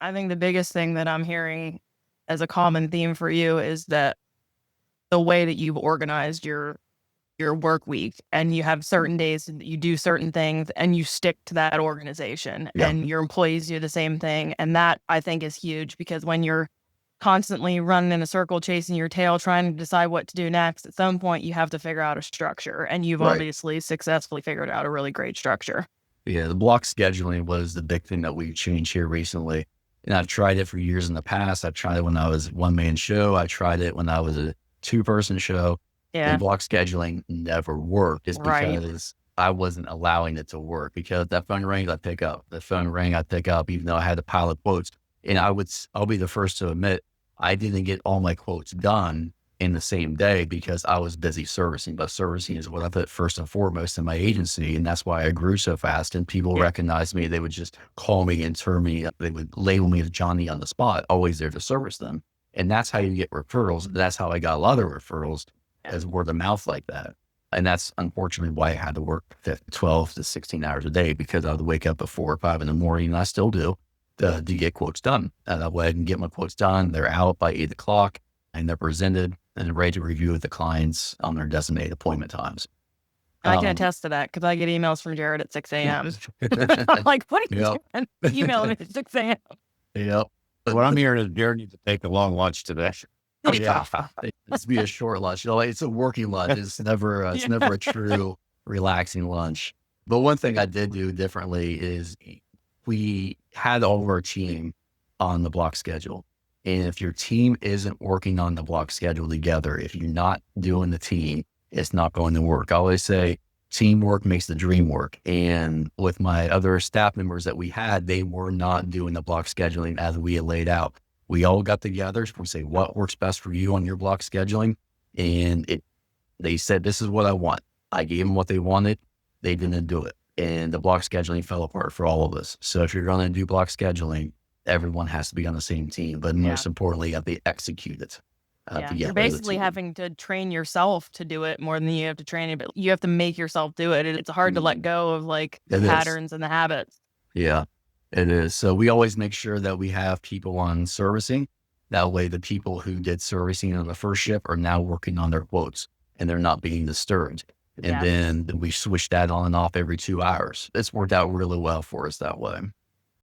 I think the biggest thing that I'm hearing as a common theme for you is that the way that you've organized your work week, and you have certain days that you do certain things and you stick to that organization, Yeah. and your employees do the same thing. And that, I think, is huge, because when you're constantly running in a circle, chasing your tail, trying to decide what to do next, at some point you have to figure out a structure. And you've Right. obviously successfully figured out a really great structure. Yeah. The block scheduling was the big thing that we changed here recently. And I've tried it for years in the past. I tried it when I was one man show. I tried it when I was a 2-person show, and Yeah. block scheduling never worked. It's Right. because I wasn't allowing it to work, because that phone rang, I pick up. The phone rang, I pick up, even though I had a pile of quotes. And I'll be the first to admit, I didn't get all my quotes done in the same day because I was busy servicing. But servicing is what I put first and foremost in my agency. And that's why I grew so fast. And people Yeah. recognized me. They would just call me and turn me, they would label me as Johnny on the spot, always there to service them. And that's how you get referrals. That's how I got a lot of referrals, as word of mouth like that. And that's unfortunately why I had to work 12 to 16 hours a day, because I would wake up at 4 or 5 in the morning, and I still do, to get quotes done. And that way I can get my quotes done. They're out by 8 o'clock and they're presented and ready to review with the clients on their designated appointment times. I can Um, attest to that, because I get emails from Jared at 6 a.m. I'm like, what are you yep. doing? Emailing me at 6 a.m. Yep. What I'm hearing is Jared needs to take a long lunch today. Yeah. It's be a short lunch. It's a working lunch. It's never a true relaxing lunch. But one thing I did do differently is we had all of our team on the block schedule. And if your team isn't working on the block schedule together, if you're not doing the team, it's not going to work. I always say teamwork makes the dream work. And with my other staff members that we had, they were not doing the block scheduling as we had laid out. We all got together. We say, what works best for you on your block scheduling? And they said, this is what I want. I gave them what they wanted. They didn't do it. And the block scheduling fell apart for all of us. So if you're going to do block scheduling, everyone has to be on the same team, but most importantly, you have to execute it. You're basically having to train yourself to do it more than you have to train it, but you have to make yourself do it. It's hard to let go of like the patterns and the habits. Yeah, it is. So we always make sure that we have people on servicing. That way the people who did servicing on the first shift are now working on their quotes and they're not being disturbed. And then we switch that on and off every 2 hours. It's worked out really well for us that way.